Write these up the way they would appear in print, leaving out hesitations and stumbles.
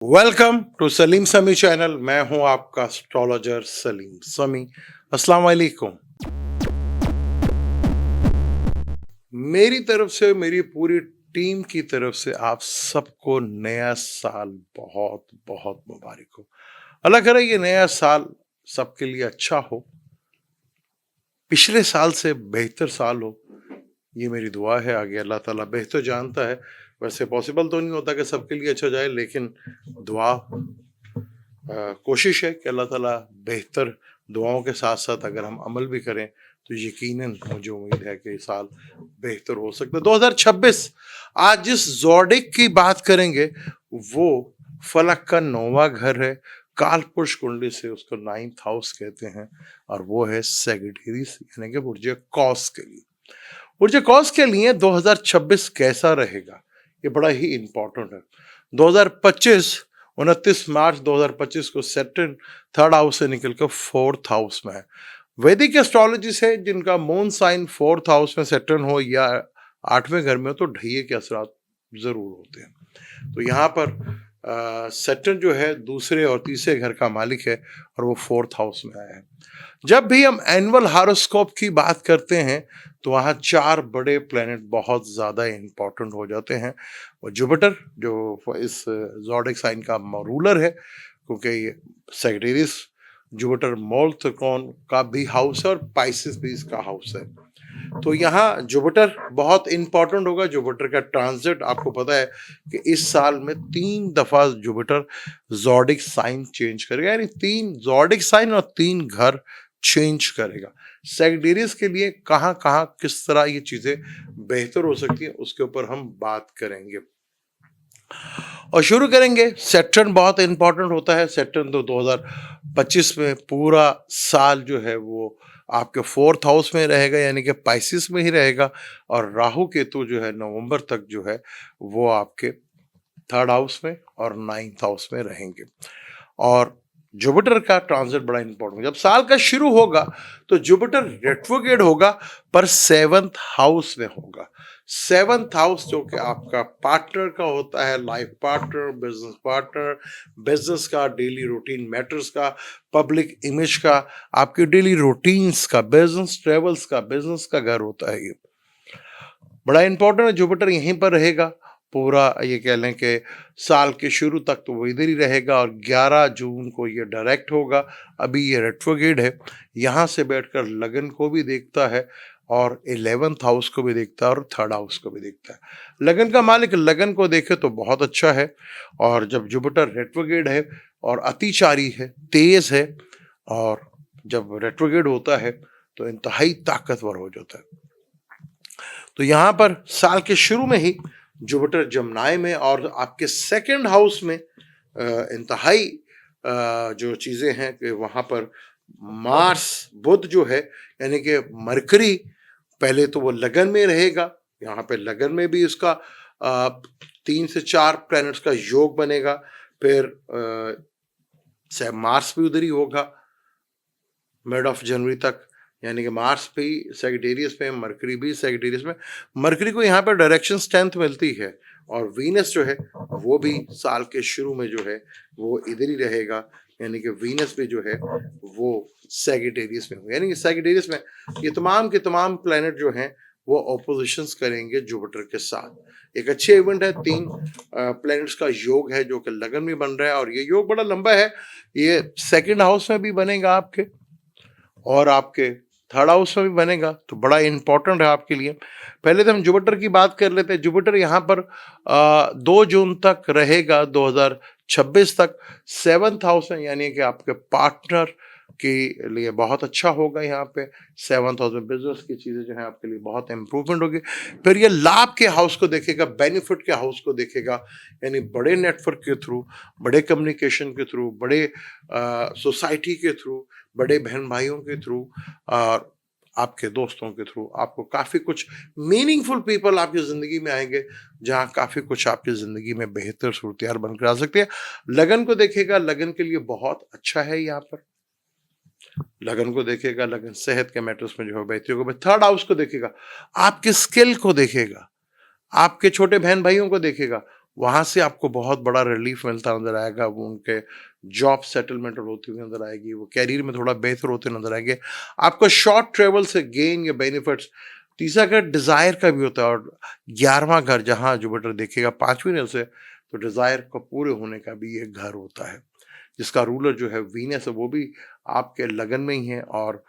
Welcome to Salim समी channel. मैं हूं आपका एस्ट्रोलॉजर सलीम समी। अस्सलाम वालेकुम। मेरी तरफ से, मेरी पूरी टीम की तरफ से आप सबको नया साल बहुत बहुत मुबारक हो। अल्लाह करे ये नया साल सबके लिए अच्छा हो, पिछले साल से बेहतर साल हो, ये मेरी दुआ है। आगे अल्लाह ताला बेहतर जानता है। वैसे पॉसिबल तो नहीं होता कि सबके लिए अच्छा जाए, लेकिन दुआ कोशिश है कि अल्लाह ताला बेहतर दुआओं के साथ साथ अगर हम अमल भी करें तो यकीनन मुझे उम्मीद है कि साल बेहतर हो सकता है। 2026 आज जिस ज़ोडिक की बात करेंगे वो फलक का 9वां घर है। कालपुरुष कुंडली से उसको 9th हाउस कहते हैं और वो है सेगिटेरियस यानी कि बुर्ज कौस के लिए। बुर्ज कौस के लिए 2026 कैसा रहेगा ये बड़ा ही इंपॉर्टेंट है। 2025 29 मार्च 2025 को सैटर्न 3rd हाउस से निकलकर 4th हाउस में है। वैदिक एस्ट्रोलॉजी से जिनका मून साइन 4th हाउस में सैटर्न हो या 8वें घर में हो तो ढैये के असरात जरूर होते हैं। तो यहाँ पर सैटर्न जो है दूसरे और तीसरे घर का मालिक है और वो 4th हाउस में आया है। जब भी हम एनुअल हॉरोस्कोप की बात करते हैं तो वहाँ 4 बड़े प्लैनेट बहुत ज़्यादा इंपॉर्टेंट हो जाते हैं। वो जुपिटर जो इस ज़ोडिक साइन का रूलर है, क्योंकि ये सैजिटेरियस जुपिटर मूल त्रिकोण का भी हाउस है और पाइसिस भी इसका हाउस है। तो यहाँ जुपिटर बहुत इंपॉर्टेंट होगा। जुपिटर का ट्रांजिट आपको पता है कि इस साल में 3 दफा जुपिटर ज़ोडिक साइन चेंज करेगा, यानी 3 ज़ोडिक साइन और 3 घर चेंज करेगा। सैजिटेरियस के लिए कहाँ कहाँ किस तरह ये चीजें बेहतर हो सकती है उसके ऊपर हम बात करेंगे और शुरू करेंगे। सैटर्न बहुत इंपॉर्टेंट होता है। सैटर्न तो 2025 में पूरा साल जो है वो आपके 4th हाउस में रहेगा, यानी कि पाइसिस में ही रहेगा। और राहु केतु जो है नवंबर तक जो है वो आपके 3rd हाउस में और 9th हाउस में रहेंगे। और जुपिटर का ट्रांजिट बड़ा इंपॉर्टेंट है। जब साल का शुरू होगा तो जुपिटर रेट्रोग्रेड होगा पर 7th हाउस में होगा। 7th हाउस जो कि आपका पार्टनर का होता है, लाइफ पार्टनर, बिजनेस का, डेली रूटीन मैटर्स का, पब्लिक इमेज का, आपके डेली रूटीन्स का, बिजनेस ट्रेवल्स का, बिजनेस का घर होता है। ये बड़ा इंपॉर्टेंट है। जुपिटर यहीं पर रहेगा पूरा, ये कह लें कि साल के शुरू तक तो वो इधर ही रहेगा और 11 जून को ये डायरेक्ट होगा। अभी ये रेट्रोग्रेड है, यहाँ से बैठकर लगन को भी देखता है और 11th हाउस को भी देखता है और 3rd हाउस को भी देखता है। लगन का मालिक लगन को देखे तो बहुत अच्छा है। और जब जुपिटर रेट्रोग्रेड है और अतिचारी है, तेज है, और जब रेट्रोग्रेड होता है तो इंतहाई ताकतवर हो जाता है। तो यहाँ पर साल के शुरू में ही जुपिटर जमनाई में और आपके 2nd हाउस में इंतहाई जो चीजें हैं कि वहां पर मार्स बुध जो है, यानी कि मरकरी, पहले तो वो लगन में रहेगा। यहाँ पे लगन में भी उसका 3 से 4 प्लैनेट्स का योग बनेगा। फिर मार्स भी उधर ही होगा मिड ऑफ जनवरी तक, यानी कि मार्स भी सैजिटेरियस में, मरकरी भी सैजिटेरियस में। मरकरी को यहाँ पर डायरेक्शन स्ट्रेंथ मिलती है और वीनस जो है वो भी साल के शुरू में जो है वो इधर ही रहेगा, यानी कि वीनस भी जो है वो सैजिटेरियस में होगा। यानी कि सैजिटेरियस में ये तमाम के तमाम प्लैनेट जो हैं वो ऑपोजिशंस करेंगे जुपिटर के साथ। एक अच्छे इवेंट है। 3 प्लैनेट्स का योग है जो कि लगन में बन रहा है और ये योग बड़ा लंबा है। ये 2nd हाउस में भी बनेगा आपके और आपके 3rd हाउस में भी बनेगा, तो बड़ा इंपॉर्टेंट है आपके लिए। पहले तो हम जुपिटर की बात कर लेते हैं। जुपिटर यहाँ पर 2 जून तक रहेगा, 2026 तक 7th हाउस में, यानी कि आपके पार्टनर के लिए बहुत अच्छा होगा। यहाँ पे 7th हाउस में बिजनेस की चीज़ें जो है आपके लिए बहुत इंप्रूवमेंट होगी। फिर ये लाभ के हाउस को देखेगा, बेनिफिट के हाउस को देखेगा, यानी बड़े नेटवर्क के थ्रू, बड़े कम्युनिकेशन के थ्रू, बड़े सोसाइटी के थ्रू, बड़े बहन भाइयों के थ्रू और आपके दोस्तों के थ्रू आपको काफ़ी कुछ मीनिंगफुल पीपल आपकी ज़िंदगी में आएंगे, जहाँ काफ़ी कुछ आपकी ज़िंदगी में बेहतर सूरत बनकर आ सकती है। लगन को देखेगा, लगन के लिए बहुत अच्छा है। यहाँ पर लगन को देखेगा, लगन सेहत के मैटर्स में जो है बेहतरी होगा। 3rd हाउस को देखेगा, आपके स्किल को देखेगा, आपके छोटे बहन भाइयों को देखेगा, वहाँ से आपको बहुत बड़ा रिलीफ मिलता नजर आएगा, वो उनके जॉब सेटलमेंट होती हुई नजर आएगी, वो कैरियर में थोड़ा बेहतर होते नजर आएंगे, आपको शॉर्ट ट्रेवल से गेन या बेनिफिट्स। तीसरा घर डिजायर का भी होता है, और 11वां घर जहाँ जुपिटर देखेगा 5वीं घर से, तो डिजायर को पूरे होने का भी एक घर होता है, जिसका रूलर जो है वीनस है, वो भी आपके लगन में ही है, और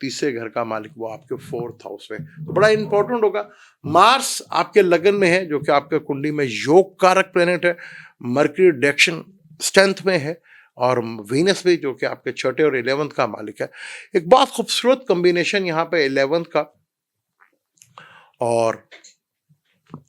तीसरे घर का मालिक वो आपके 4th हाउस में, तो बड़ा इंपॉर्टेंट होगा। मार्स आपके लगन में है, जो कि आपके कुंडली में योग कारक प्लेनेट है, मर्क्यूरी डायरेक्शन स्ट्रेंथ में है, और वीनस भी जो कि आपके 6ठे और 11th का मालिक है। एक बहुत खूबसूरत कॉम्बिनेशन यहाँ पे 11th का और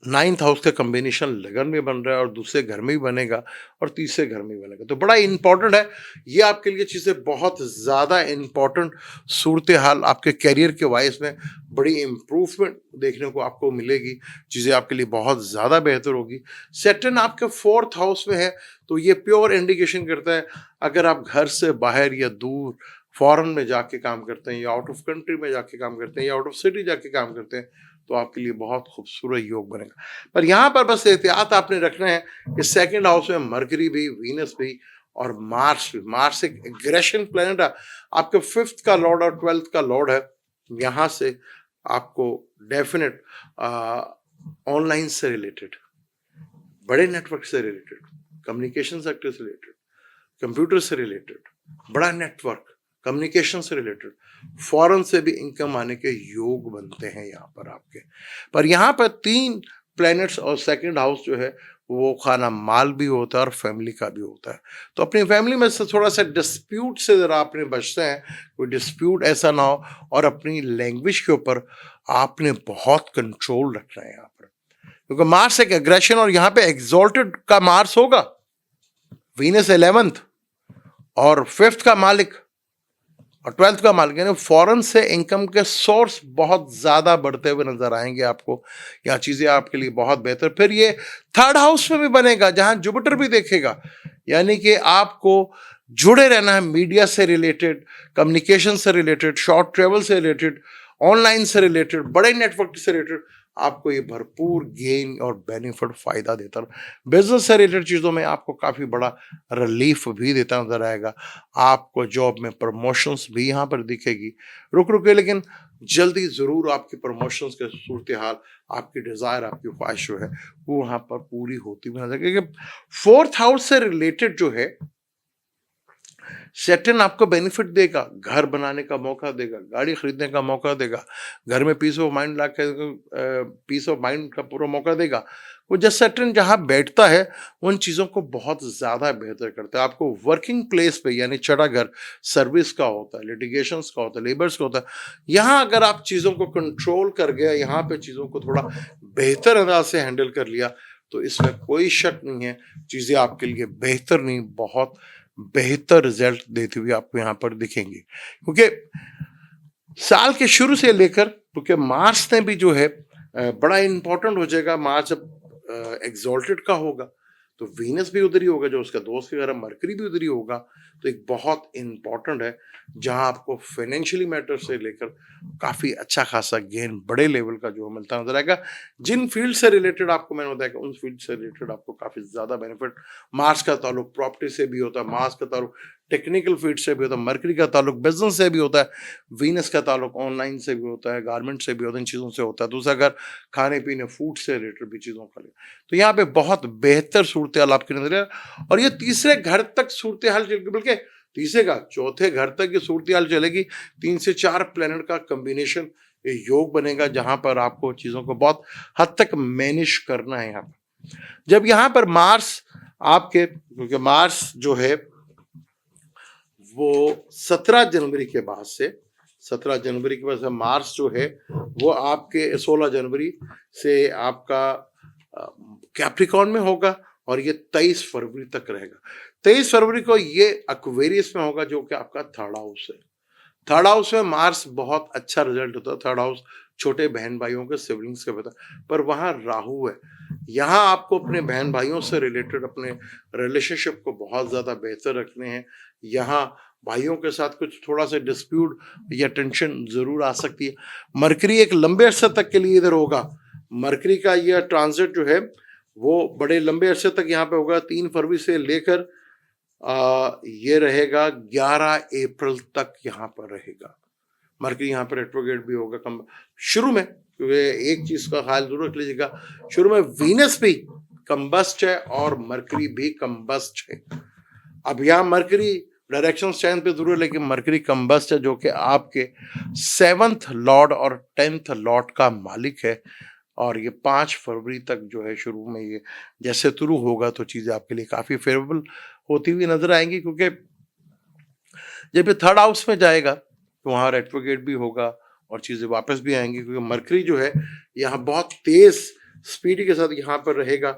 9th हाउस का कॉम्बिनेशन लगन में बन रहा है, और दूसरे घर में भी बनेगा और तीसरे घर में भी बनेगा, तो बड़ा इंपॉर्टेंट है। ये आपके लिए चीज़ें बहुत ज़्यादा इंपॉर्टेंट, सूरत हाल आपके कैरियर के वाइज में बड़ी इम्प्रूवमेंट देखने को आपको मिलेगी, चीज़ें आपके लिए बहुत ज़्यादा बेहतर होगी। सैटर्न आपके 4th हाउस में है, तो ये प्योर इंडिकेशन करता है अगर आप घर से बाहर या दूर फॉरेन में जाके काम करते हैं, या आउट ऑफ कंट्री में जाके काम करते हैं, या आउट ऑफ सिटी जाके काम करते हैं, तो आपके लिए बहुत खूबसूरत योग बनेगा। पर यहाँ पर बस एहतियात आपने रखना है कि 2nd हाउस में मरकरी भी, वीनस भी और मार्स भी। मार्स एक एग्रेशन प्लैनेट है, आपके 5th का लॉर्ड और 12th का लॉर्ड है। यहाँ से आपको डेफिनेट ऑनलाइन से रिलेटेड, बड़े नेटवर्क से रिलेटेड, कम्युनिकेशन सेक्टर से रिलेटेड, कंप्यूटर से रिलेटेड, बड़ा नेटवर्क, कम्युनिकेशन से रिलेटेड, फॉरेन से भी इनकम आने के योग बनते हैं यहाँ पर आपके। पर यहाँ पर 3 प्लैनेट्स और 2nd हाउस जो है वो खाना माल भी होता है और फैमिली का भी होता है, तो अपनी फैमिली में से थोड़ा सा डिस्प्यूट से ज़रा आपने बचते हैं, कोई डिस्प्यूट ऐसा ना हो, और अपनी लैंग्वेज के ऊपर आपने बहुत कंट्रोल रखना है यहाँ पर, क्योंकि मार्स एक एग्रेशन, और यहाँ पे एग्जॉल्टेड का मार्स होगा, वीनस 11th और 5th का मालिक और 12th का मालिक, यानी फॉरेन से इनकम के सोर्स बहुत ज़्यादा बढ़ते हुए नजर आएंगे आपको। यहाँ चीज़ें आपके लिए बहुत बेहतर। फिर ये 3rd हाउस में भी बनेगा, जहाँ जुपिटर भी देखेगा, यानी कि आपको जुड़े रहना है मीडिया से रिलेटेड, कम्युनिकेशन से रिलेटेड, शॉर्ट ट्रेवल से रिलेटेड, ऑनलाइन से रिलेटेड, बड़े नेटवर्क से रिलेटेड, आपको ये भरपूर गेन और बेनिफिट फायदा देता है। बिजनेस से रिलेटेड चीज़ों में आपको काफ़ी बड़ा रिलीफ भी देता नजर आएगा। आपको जॉब में प्रमोशंस भी यहाँ पर दिखेगी, रुक रुक के, लेकिन जल्दी ज़रूर आपकी प्रमोशंस के सूरत हाल, आपकी डिज़ायर, आपकी ख्वाहिश जो है वो वहाँ पर पूरी होती हुई नजर, क्योंकि 4th हाउस से रिलेटेड जो है सैटर्न आपको बेनिफिट देगा, घर बनाने का मौका देगा, गाड़ी खरीदने का मौका देगा, घर में peace of mind peace of mind का पूरा मौका देगा। वो जब सैटर्न जहाँ बैठता है उन चीज़ों को बहुत ज़्यादा बेहतर करता है। आपको वर्किंग प्लेस पे, यानी 6ठा घर सर्विस का होता है, लिटिगेशंस का होता है, लेबर्स का होता है, यहाँ अगर आप चीज़ों को कंट्रोल कर गया, यहाँ पे चीज़ों को थोड़ा बेहतर अंदाज से हैंडल कर लिया, तो इसमें कोई शक नहीं है चीज़ें आपके लिए बेहतर नहीं, बहुत बेहतर रिजल्ट देती हुई आपको यहाँ पर दिखेंगे। क्योंकि साल के शुरू से लेकर, क्योंकि मार्स ने भी जो है बड़ा इंपॉर्टेंट हो जाएगा, मार्स जब एग्जॉल्टेड का होगा तो वीनस भी उधर ही होगा, जो उसका दोस्त वगैरह मरकरी भी उधर ही होगा, तो एक बहुत इंपॉर्टेंट है जहां आपको फाइनेंशियली मैटर से लेकर काफ़ी अच्छा खासा गेन, बड़े लेवल का जो मिलता नजर आएगा। जिन फील्ड से रिलेटेड आपको मैंने बताया, उन फील्ड से रिलेटेड आपको काफ़ी ज़्यादा बेनिफिट। मार्स का ताल्लुक प्रॉपर्टी से भी होता है, मार्स का ताल्लुक टेक्निकल फील्ड से भी होता है, मरकरी का ताल्लुक बिजनेस से भी होता है, वीनस का ताल्लुक ऑनलाइन से भी होता है, गारमेंट से भी होता है, इन चीज़ों से होता है। दूसरा अगर खाने पीने, फूड से रिलेटेड भी चीज़ों का, तो यहाँ पे बहुत बेहतर सूरत हाल आपकी नजर है। और ये तीसरे घर तक सूरत हाल चलेगी, बल्कि तीसरे का 4थे घर तक ये सूरत हाल चलेगी। 3 से 4 प्लैनेट का कम्बिनेशन, ये योग बनेगा, जहां पर आपको चीज़ों को बहुत हद तक मैनेज करना है। यहाँ पर जब यहाँ पर मार्स आपके, क्योंकि मार्स जो है वो 17 जनवरी के बाद से, 17 जनवरी के बाद से मार्स जो है वो आपके 16 जनवरी से आपका कैप्रिकॉर्न में होगा, और ये 23 फरवरी तक रहेगा। 23 फरवरी को ये एक्वेरियस में होगा, जो कि आपका 3rd हाउस है। 3rd हाउस में मार्स बहुत अच्छा रिजल्ट होता है। 3rd हाउस छोटे बहन भाइयों के, सिबलिंग्स के पता, पर वहाँ राहु है। यहाँ आपको अपने बहन भाइयों से रिलेटेड अपने रिलेशनशिप को बहुत ज़्यादा बेहतर रखने हैं। यहाँ भाइयों के साथ कुछ थोड़ा सा डिस्प्यूट या टेंशन ज़रूर आ सकती है। मरकरी एक लंबे अरसे तक के लिए इधर होगा। मरकरी का यह ट्रांजिट जो है वो बड़े लंबे अरसे तक यहाँ पे होगा। 3 फरवरी से लेकर ये रहेगा 11 अप्रैल तक यहाँ पर रहेगा। मरकरी यहाँ पर रेट्रोगेट भी होगा कम शुरू में, क्योंकि एक चीज का ख्याल जरूर रख लीजिएगा, शुरू में वीनस भी कंबस्ट है और मरकरी भी कंबस्ट है। अब यहाँ मरकरी डायरेक्शन चैन पे जरूर है, लेकिन मरकरी कंबस्ट है, जो कि आपके 7th लॉर्ड और 10th लॉर्ड का मालिक है। और ये 5 फरवरी तक जो है शुरू में ये जैसे शुरू होगा तो चीजें आपके लिए काफी फेवरेबल होती हुई नजर आएंगी, क्योंकि जब ये 3rd हाउस में जाएगा तो वहाँ रेट्रोगेट भी होगा और चीजें वापस भी आएंगी, क्योंकि मरकरी जो है यहाँ बहुत तेज स्पीड के साथ यहाँ पर रहेगा।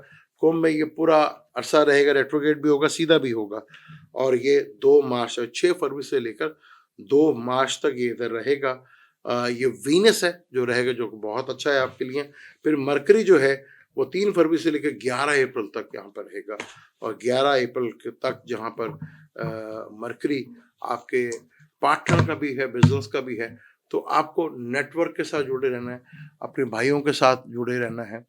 कुंभ में ये पूरा अरसा रहेगा, रेट्रोगेट भी होगा, सीधा भी होगा। और ये 2 मार्च 6 फरवरी से लेकर 2 मार्च तक ये इधर रहेगा। ये वीनस है जो रहेगा, जो बहुत अच्छा है आपके लिए। फिर मरकरी जो है वो 3 फरवरी से लेकर 11 अप्रैल तक यहाँ पर रहेगा। और 11 अप्रैल तक जहाँ पर मरकरी आपके पार्टनर का भी है, बिजनेस का भी है, तो आपको नेटवर्क के साथ जुड़े रहना है, अपने भाइयों के साथ जुड़े रहना है।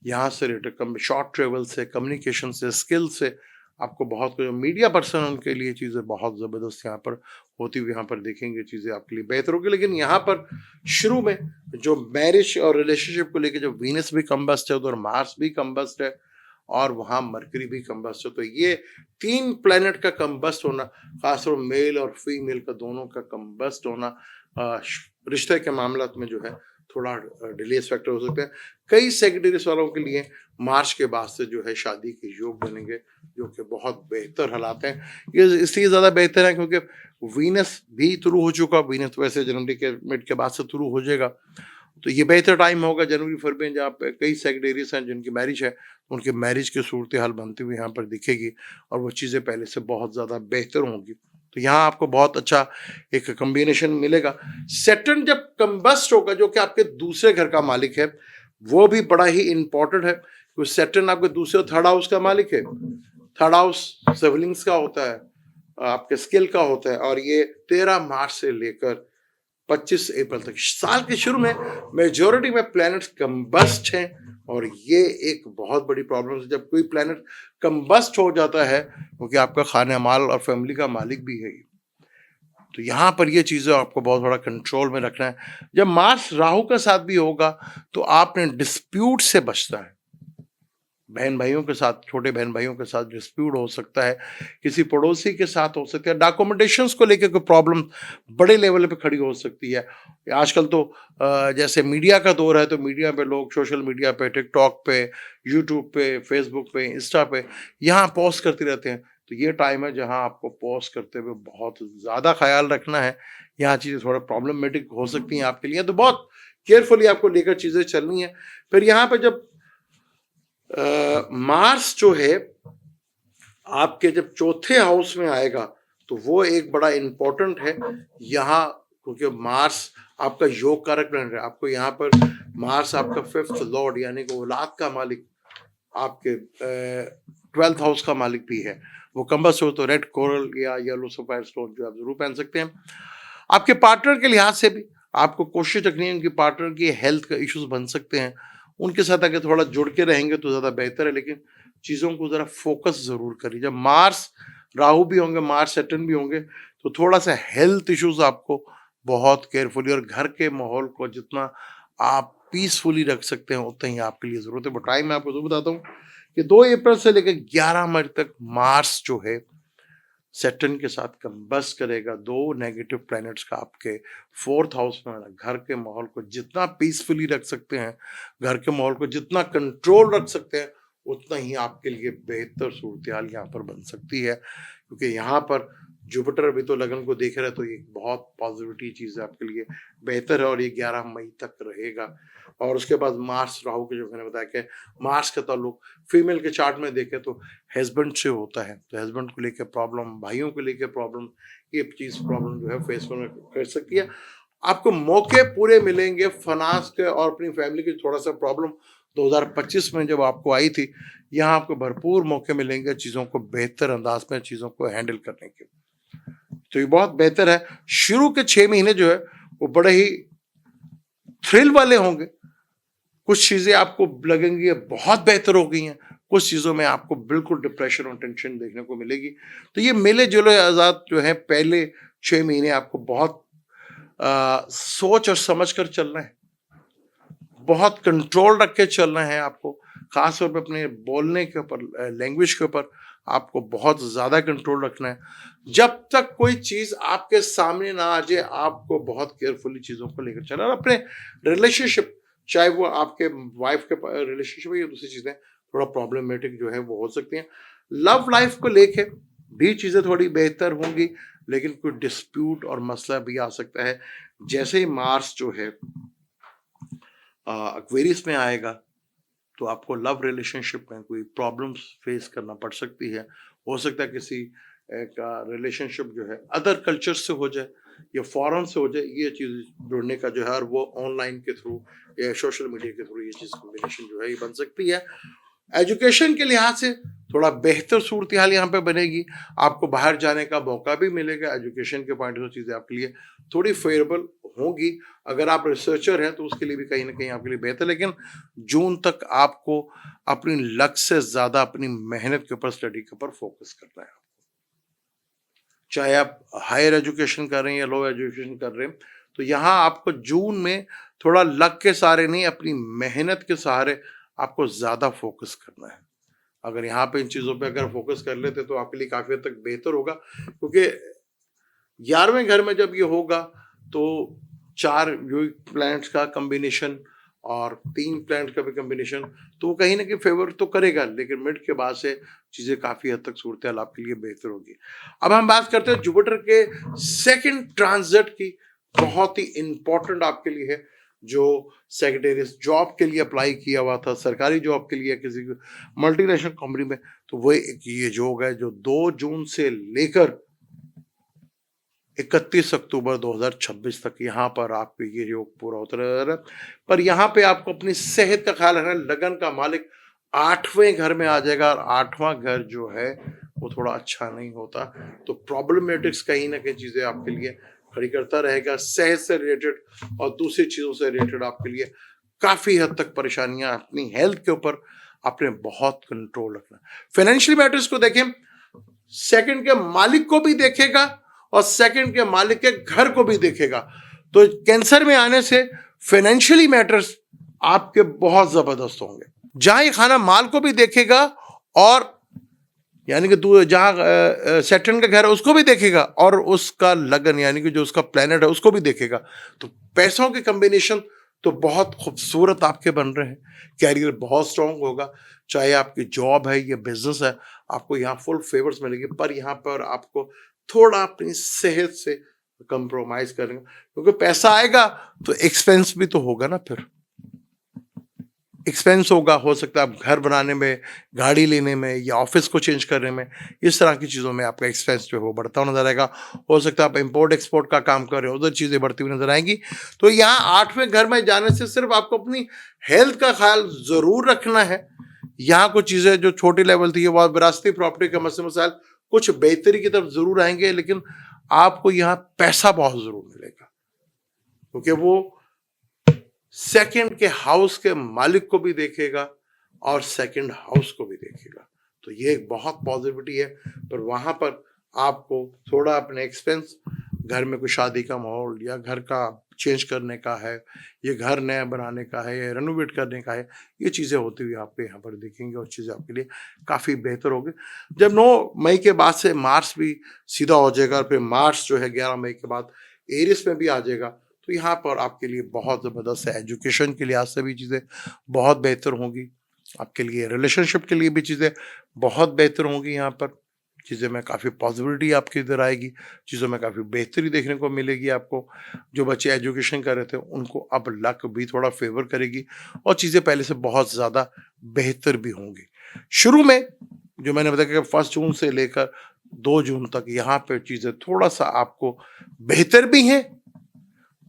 यहाँ से रिलेटेड शॉर्ट ट्रेवल से, कम्युनिकेशन से, स्किल से आपको बहुत कुछ, मीडिया पर्सन उनके लिए चीज़ें बहुत ज़बरदस्त यहाँ पर होती हुई यहाँ पर देखेंगे, चीज़ें आपके लिए बेहतर होगी। लेकिन यहाँ पर शुरू में जो मैरिज और रिलेशनशिप को लेकर, जो वीनस भी कंबस्ट है, उधर मार्स भी कंबस्ट है और वहाँ मरकरी भी कंबस्ट है, तो ये 3 प्लैनेट का कंबस्ट होना, खासतौर मेल और फीमेल का दोनों का कंबस्ट होना रिश्ते के मामला में जो है थोड़ा डिलेस फैक्टर हो सकते हैं। कई सेक्रेटरीज वालों के लिए मार्च के बाद से जो है शादी के योग बनेंगे, जो कि बहुत बेहतर हालात हैं। ये इसलिए ज़्यादा बेहतर है क्योंकि वीनस भी शुरू हो चुका, वीनस वैसे जनवरी के मिड के बाद से शुरू हो जाएगा, तो ये बेहतर टाइम होगा जनवरी फरवरी में, जहाँ पे कई सेक्रेटरीज हैं जिनकी मैरिज है, उनकी मैरिज की सूरत हाल बनती हुई यहाँ पर दिखेगी और वो चीज़ें पहले से बहुत ज़्यादा बेहतर होंगी। तो यहाँ आपको बहुत अच्छा एक कम्बिनेशन मिलेगा। सैटर्न जब कंबस्ट होगा, जो कि आपके दूसरे घर का मालिक है, वो भी बड़ा ही इंपॉर्टेंट है, क्योंकि सैटर्न आपके दूसरे 3rd हाउस का मालिक है। 3rd हाउस सिबलिंग्स का होता है, आपके स्किल का होता है। और ये 13 मार्च से लेकर 25 अप्रैल तक साल के शुरू में मेजॉरिटी में प्लैनेट्स कंबस्ट हैं, और ये एक बहुत बड़ी प्रॉब्लम है जब कोई प्लैनेट कंबस्ट हो जाता है, क्योंकि आपका खाने माल और फैमिली का मालिक भी है। तो यहाँ पर ये चीज़ें आपको बहुत बड़ा कंट्रोल में रखना है। जब मार्स राहु का साथ भी होगा तो आपने डिस्प्यूट से बचना है। बहन भाइयों के साथ, छोटे बहन भाइयों के साथ डिस्प्यूट हो सकता है, किसी पड़ोसी के साथ हो सकता है, डॉक्यूमेंटेशंस को लेकर कोई प्रॉब्लम बड़े लेवल पे खड़ी हो सकती है। आजकल तो जैसे मीडिया का दौर है, तो मीडिया पे लोग सोशल मीडिया पे, टिकटॉक पे, यूट्यूब पे, फेसबुक पे, इंस्टा पे यहाँ पोस्ट करते रहते हैं। तो ये टाइम है जहाँ आपको पोस्ट करते हुए बहुत ज़्यादा ख्याल रखना है। यहाँ चीज़ें थोड़ा प्रॉब्लमेटिक हो सकती हैं आपके लिए, तो बहुत केयरफुली आपको लेकर चीज़ें चलनी है। फिर यहाँ पे जब मार्स जो है आपके जब 4थे हाउस में आएगा, तो वो एक बड़ा इंपॉर्टेंट है यहाँ, क्योंकि मार्स आपका योग कारक प्लैनेट है। आपको यहाँ पर मार्स आपका 5th लॉर्ड यानी कि औलाद का मालिक, आपके 12th हाउस का मालिक भी है। वो कंबस्ट हो तो रेड कोरल या येलो सफायर स्टोन जो आप जरूर पहन सकते हैं। आपके पार्टनर के लिहाज से भी आपको कोशिश रखनी है, उनके पार्टनर की हेल्थ का इश्यूज बन सकते हैं, उनके साथ अगर थोड़ा जुड़ के रहेंगे तो ज़्यादा बेहतर है। लेकिन चीज़ों को ज़रा फोकस ज़रूर करिए। जब मार्स राहु भी होंगे, मार्स सैटर्न भी होंगे, तो थोड़ा सा हेल्थ इश्यूज आपको बहुत केयरफुली, और घर के माहौल को जितना आप पीसफुली रख सकते हैं उतना ही आपके लिए ज़रूरत है। बट टाइम मैं आपको बताता हूँ कि 2 अप्रैल से लेकर 11 मई तक मार्स जो है सैटर्न के साथ कंबस्ट करेगा। 2 नेगेटिव प्लैनेट्स का आपके 4th हाउस में। घर के माहौल को जितना पीसफुली रख सकते हैं, घर के माहौल को जितना कंट्रोल रख सकते हैं, उतना ही आपके लिए बेहतर सूरत हाल यहाँ पर बन सकती है। क्योंकि यहाँ पर जुपिटर भी तो लगन को देख रहा है, तो ये बहुत पॉजिटिविटी चीज़ है आपके लिए, बेहतर है। और ये 11 मई तक रहेगा। और उसके बाद मार्स राहु के, जो मैंने बताया कि मार्स का ताल्लुक फीमेल के चार्ट में देखें तो हस्बैंड से होता है, तो हस्बैंड को लेकर प्रॉब्लम, भाइयों को लेकर प्रॉब्लम, ये चीज़ प्रॉब्लम जो है फेस कर सकती है। आपको मौके पूरे मिलेंगे फाइनेंस के और अपनी फैमिली की। थोड़ा सा प्रॉब्लम 2025 में जब आपको आई थी, यहाँ आपको भरपूर मौके मिलेंगे चीज़ों को बेहतर अंदाज में चीज़ों को हैंडल करने के। तो ये बहुत बेहतर है। शुरू के 6 महीने जो है वो बड़े ही थ्रिल वाले होंगे। कुछ चीज़ें आपको लगेंगी बहुत बेहतर हो गई हैं, कुछ चीज़ों में आपको बिल्कुल डिप्रेशन और टेंशन देखने को मिलेगी। तो ये मिले जुले आज़ाद जो है पहले 6 महीने आपको बहुत सोच और समझ कर चलना है, बहुत कंट्रोल रख के चलना है आपको, खास तौर पे अपने बोलने के ऊपर, लैंग्वेज के ऊपर आपको बहुत ज़्यादा कंट्रोल रखना है। जब तक कोई चीज़ आपके सामने ना आ जाए, आपको बहुत केयरफुली चीज़ों को लेकर चलना। और अपने रिलेशनशिप, चाहे वो आपके वाइफ के रिलेशनशिप या दूसरी चीज़ें थोड़ा प्रॉब्लमेटिक जो है वो हो सकती हैं। लव लाइफ को लेके भी चीज़ें थोड़ी बेहतर होंगी, लेकिन कोई डिस्प्यूट और मसला भी आ सकता है। जैसे ही मार्स जो है एक्वेरियस में आएगा, तो आपको लव रिलेशनशिप में कोई प्रॉब्लम्स फेस करना पड़ सकती है। हो सकता है किसी का रिलेशनशिप जो है अदर कल्चर से हो जाए या फॉरेन से हो जाए, ये चीज़ जुड़ने का जो है, और वो ऑनलाइन के थ्रू या सोशल मीडिया के थ्रू ये चीज़ कॉम्बिनेशन जो है ये बन सकती है। एजुकेशन के लिहाज से थोड़ा बेहतर सूरत हाल यहाँ पे बनेगी, आपको बाहर जाने का मौका भी मिलेगा। एजुकेशन के पॉइंट ऑफ चीज़ें आपके लिए थोड़ी फेवरेबल होंगी। अगर आप रिसर्चर हैं तो उसके लिए भी कहीं ना कहीं आपके लिए बेहतर, लेकिन जून तक आपको अपनी लक से ज़्यादा अपनी मेहनत के ऊपर, स्टडी के ऊपर फोकस करना है। चाहे आप हायर एजुकेशन कर रहे हैं या लो एजुकेशन कर रहे हैं, तो यहाँ आपको जून में थोड़ा लक के सहारे नहीं, अपनी मेहनत के सहारे आपको ज़्यादा फोकस करना है। अगर यहाँ पे इन चीज़ों पे अगर फोकस कर लेते तो आपके लिए काफ़ी हद तक बेहतर होगा, क्योंकि 11वें घर में जब ये होगा तो 4 प्लैनेट्स का कम्बिनेशन और 3 प्लैनेट का भी कम्बिनेशन, तो वो कहीं ना कहीं फेवर तो करेगा, लेकिन मिड के बाद से चीज़ें काफ़ी हद तक सूरत हाल आपके लिए बेहतर होगी। अब हम बात करते हैं जुपिटर के सेकंड ट्रांजिट की। बहुत ही इंपॉर्टेंट आपके लिए है, जो सेक्रेटरीज जॉब के लिए अप्लाई किया हुआ था, सरकारी जॉब के लिए किसी मल्टीनेशनल कंपनी में, तो वो एक ये योग है जो 2 जून से लेकर 31 अक्टूबर 2026 तक यहाँ पर आपके ये योग पूरा होता रहेगा। पर यहाँ पे आपको अपनी सेहत का ख्याल रखना। लगन का मालिक 8वें घर में आ जाएगा, और 8वां घर जो है वो थोड़ा अच्छा नहीं होता, तो प्रॉब्लमेटिक्स कहीं ना कहीं चीज़ें आपके लिए खड़ी करता रहेगा। सेहत से रिलेटेड और दूसरी चीज़ों से रिलेटेड आपके लिए काफ़ी हद तक परेशानियां, अपनी हेल्थ के ऊपर आपने बहुत कंट्रोल रखना। फाइनेंशियल मैटर्स को देखें, सेकंड के मालिक को भी देखेगा और सेकंड के मालिक के घर को भी देखेगा। तो कैंसर में आने से फाइनेंशियली मैटर्स आपके बहुत जबरदस्त होंगे। जहां ये खाना माल को भी देखेगा, और यानी कि जहां सैटर्न का घर है उसको भी देखेगा, और उसका लगन यानी कि जो उसका प्लेनेट है उसको भी देखेगा। तो पैसों के कॉम्बिनेशन तो बहुत खूबसूरत आपके बन रहे हैं। कैरियर बहुत स्ट्रांग होगा, चाहे आपकी जॉब है या बिजनेस है, आपको यहाँ फुल फेवर्स मिलेंगे। पर यहाँ पर आपको थोड़ा अपनी सेहत से कंप्रोमाइज करेंगे, क्योंकि पैसा आएगा तो एक्सपेंस भी तो होगा ना। फिर एक्सपेंस होगा, हो सकता है आप घर बनाने में, गाड़ी लेने में, या ऑफिस को चेंज करने में, इस तरह की चीज़ों में आपका एक्सपेंस जो है वो बढ़ता हुआ नजर आएगा। हो सकता है आप इंपोर्ट एक्सपोर्ट का काम कर रहे हो, उधर चीज़ें बढ़ती हुई नजर आएंगी। तो यहाँ 8वें घर में जाने से सिर्फ आपको अपनी हेल्थ का ख्याल ज़रूर रखना है। यहाँ कुछ चीज़ें जो छोटी लेवल थी, वो विरासती प्रॉपर्टी का मसले मसाइल कुछ बेहतरी की तरफ ज़रूर आएंगे, लेकिन आपको यहाँ पैसा बहुत ज़रूर मिलेगा, क्योंकि वो सेकंड के हाउस के मालिक को भी देखेगा और सेकंड हाउस को भी देखेगा। तो ये एक बहुत पॉजिटिविटी है। पर वहाँ पर आपको थोड़ा अपने एक्सपेंस, घर में कोई शादी का माहौल या घर का चेंज करने का है, ये घर नया बनाने का है या रेनोवेट करने का है, ये चीज़ें होती हुई आपके यहाँ पर देखेंगे, और चीज़ें आपके लिए काफ़ी बेहतर होगी। जब 9 मई के बाद से मार्स भी सीधा हो जाएगा, और फिर मार्स जो है 11 मई के बाद एरिस में भी आ जाएगा, तो यहाँ पर आपके लिए बहुत ज़बरदस्त है। एजुकेशन के लिहाज से भी चीज़ें बहुत बेहतर होंगी, आपके लिए रिलेशनशिप के लिए भी चीज़ें बहुत बेहतर होंगी। यहाँ पर चीज़ें में काफ़ी पॉजिटिविटी आपकी इधर आएगी, चीज़ों में काफ़ी बेहतरी देखने को मिलेगी आपको। जो बच्चे एजुकेशन कर रहे थे उनको अब लक भी थोड़ा फेवर करेगी, और चीज़ें पहले से बहुत ज़्यादा बेहतर भी होंगी। शुरू में जो मैंने बताया कि 1 जून से लेकर 2 जून तक यहाँ पर चीज़ें थोड़ा सा आपको बेहतर भी हैं,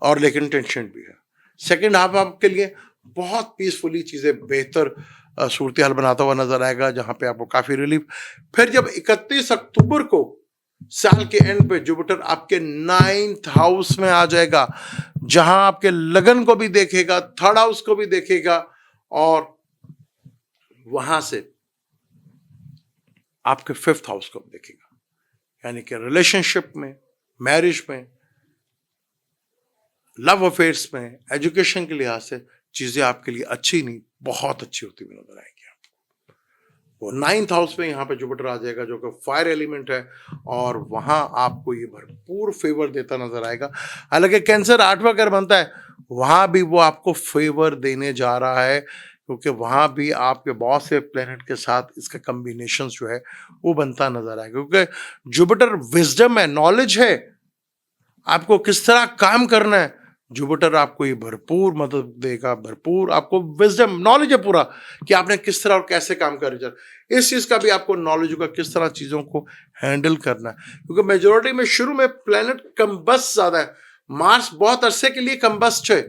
और लेकिन टेंशन भी है। सेकेंड हाफ आपके लिए बहुत पीसफुली चीज़ें बेहतर सूरत हाल बनाता हुआ नजर आएगा, जहाँ पे आपको काफ़ी रिलीफ। फिर जब 31 अक्टूबर को साल के एंड पे जुपिटर आपके 9th हाउस में आ जाएगा, जहां आपके लगन को भी देखेगा, 3rd हाउस को भी देखेगा, और वहां से आपके 5th हाउस को देखेगा, यानी कि रिलेशनशिप में, मैरिज में, लव अफेयर्स में, एजुकेशन के लिहाज से चीजें आपके लिए अच्छी नहीं बहुत अच्छी होती हुई नजर आएंगी। वो 9th हाउस में यहाँ पे जुपिटर आ जाएगा जो कि फायर एलिमेंट है, और वहां आपको ये भरपूर फेवर देता नजर आएगा। हालांकि कैंसर 8वां घर बनता है, वहां भी वो आपको फेवर देने जा रहा है, क्योंकि वहां भी आपके बहुत से प्लेनेट के साथ इसका कॉम्बिनेशन जो है वो बनता नजर आएगा, क्योंकि जुपिटर विजडम है, नॉलेज है, आपको किस तरह काम करना है। जुपिटर आपको ये भरपूर मदद देगा, भरपूर आपको विजडम नॉलेज है पूरा कि आपने किस तरह और कैसे काम करना है। इस चीज का भी आपको नॉलेज होगा किस तरह चीजों को हैंडल करना है, क्योंकि मेजोरिटी में शुरू में प्लेनेट कम्बस्ट ज्यादा है। मार्स बहुत अरसे के लिए कम्बस्ट है,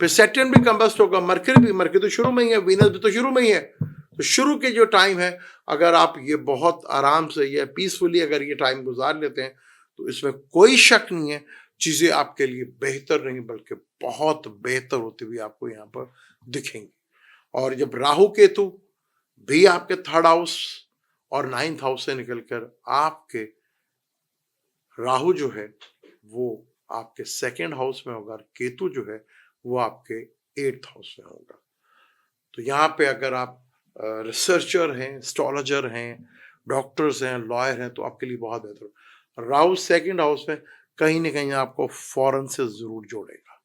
फिर सैटर्न भी कम्बस्ट होगा, मरकरी तो शुरू में ही है, वीनस भी तो शुरू में ही है। तो शुरू के जो टाइम है, अगर आप ये बहुत आराम से या पीसफुली अगर ये टाइम गुजार लेते हैं तो इसमें कोई शक नहीं है चीजें आपके लिए बेहतर नहीं बल्कि बहुत बेहतर होती हुई आपको यहाँ पर दिखेंगी। और जब राहु केतु भी आपके 3rd हाउस और 9th हाउस से निकलकर आपके राहु जो है वो आपके 2nd हाउस में होगा, और केतु जो है वो आपके 8th हाउस में होगा। तो यहाँ पे अगर आप रिसर्चर हैं, एस्ट्रोलॉजर हैं, डॉक्टर्स हैं, लॉयर हैं, तो आपके लिए बहुत बेहतर। राहु 2nd हाउस में कहीं ना कहीं आपको फॉरेन से जरूर जोड़ेगा,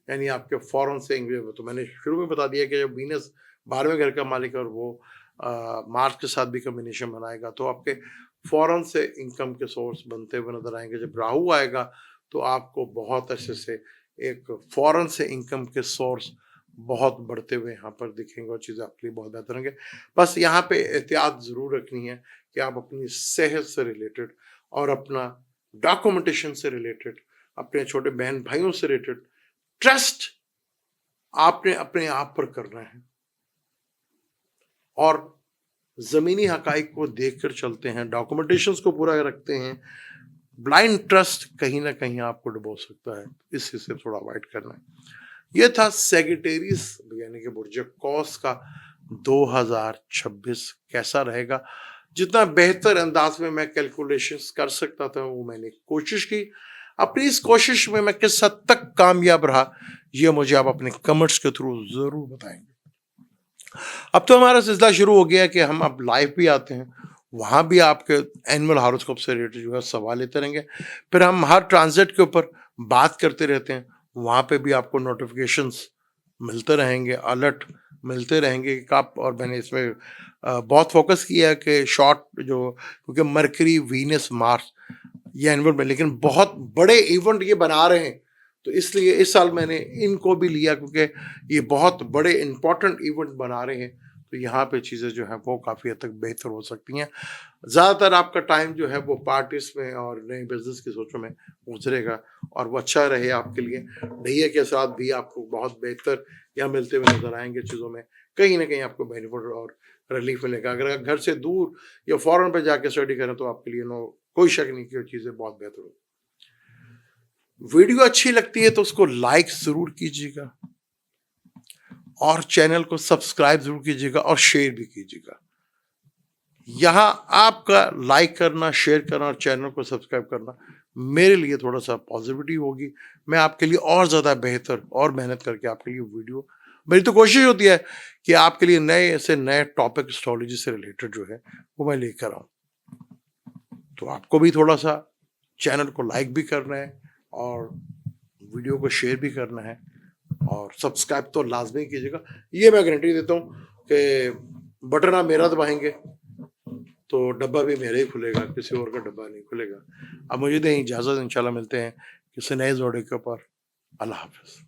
यानी आपके फॉरेन से इंग्लैंड। तो मैंने शुरू में बता दिया कि जब वीनस 12वें घर का मालिक और वो मार्स के साथ भी कॉम्बिनेशन बनाएगा तो आपके फॉरेन से इनकम के सोर्स बनते हुए नजर आएंगे। जब राहु आएगा तो आपको बहुत अच्छे से एक फॉरेन से इनकम के सोर्स बहुत बढ़ते हुए यहाँ पर दिखेंगे और चीज़ें आपके लिए बहुत बेहतर होंगे। बस यहाँ पे एहतियात ज़रूर रखनी है कि आप अपनी सेहत से रिलेटेड और अपना डॉक्यूमेंटेशन से रिलेटेड, अपने छोटे बहन भाइयों से रिलेटेड ट्रस्ट आपने अपने आप पर करना है, और जमीनी हकाइक को देखकर चलते हैं, डॉक्यूमेंटेशंस को पूरा रखते हैं। ब्लाइंड ट्रस्ट कहीं ना कहीं आपको डुबो सकता है, इस हिस्से थोड़ा अवॉइड करना है। यह था सेगिटेरियस यानी कि बुर्ज कौस का 2026 कैसा रहेगा। जितना बेहतर अंदाज में मैं कैलकुलेशंस कर सकता था वो मैंने कोशिश की। अपनी इस कोशिश में मैं किस हद तक कामयाब रहा ये मुझे आप अपने कमेंट्स के थ्रू जरूर बताएंगे। अब तो हमारा सिलसिला शुरू हो गया कि हम अब लाइव भी आते हैं, वहाँ भी आपके एनुअल हॉरोस्कोप से रिलेटेड जो है सवाल लेते रहेंगे। फिर हम हर ट्रांजिट के ऊपर बात करते रहते हैं, वहाँ पे भी आपको नोटिफिकेशंस मिलते रहेंगे, अलर्ट मिलते रहेंगे कि कब। और मैंने इसमें बहुत फोकस किया है कि शॉर्ट जो, क्योंकि मरकरी वीनस मार्स ये एनुअल में, लेकिन बहुत बड़े इवेंट ये बना रहे हैं, तो इसलिए इस साल मैंने इनको भी लिया क्योंकि ये बहुत बड़े इंपॉर्टेंट इवेंट बना रहे हैं। तो यहाँ पे चीज़ें जो है वो काफ़ी हद तक बेहतर हो सकती हैं। ज़्यादातर आपका टाइम जो है वो पार्टीज में और नए बिजनेस की सोचों में गुजरेगा, और वो अच्छा रहे आपके लिए। ढैया के साथ भी आपको बहुत बेहतर यहाँ मिलते हुए नजर आएंगे। चीज़ों में कहीं ना कहीं आपको बेनिफिट और रिलीफ मिलेगा। अगर आप घर से दूर या फॉरेन पर जाके स्टडी करें तो आपके लिए कोई शक नहीं कि वो चीज़ें बहुत बेहतर होगी। वीडियो अच्छी लगती है तो उसको लाइक जरूर कीजिएगा, और चैनल को सब्सक्राइब जरूर कीजिएगा, और शेयर भी कीजिएगा। यहाँ आपका लाइक करना, शेयर करना और चैनल को सब्सक्राइब करना मेरे लिए थोड़ा सा पॉजिटिविटी होगी। मैं आपके लिए और ज़्यादा बेहतर और मेहनत करके आपके लिए वीडियो, मेरी तो कोशिश होती है कि आपके लिए नए से नए टॉपिक एस्ट्रोलॉजी से रिलेटेड जो है वो मैं लेकर आऊँ। तो आपको भी थोड़ा सा चैनल को लाइक भी करना है और वीडियो को शेयर भी करना है, और सब्सक्राइब तो लाजमी कीजिएगा। ये मैं गारंटी देता हूँ कि बटन आप मेरा दबाएंगे तो डब्बा भी मेरा ही खुलेगा, किसी और का डब्बा नहीं खुलेगा। अब मुझे दें इजाज़त, इंशाल्लाह मिलते हैं किसी नए जोड़े के ऊपर। अल्लाह हाफ़िज़।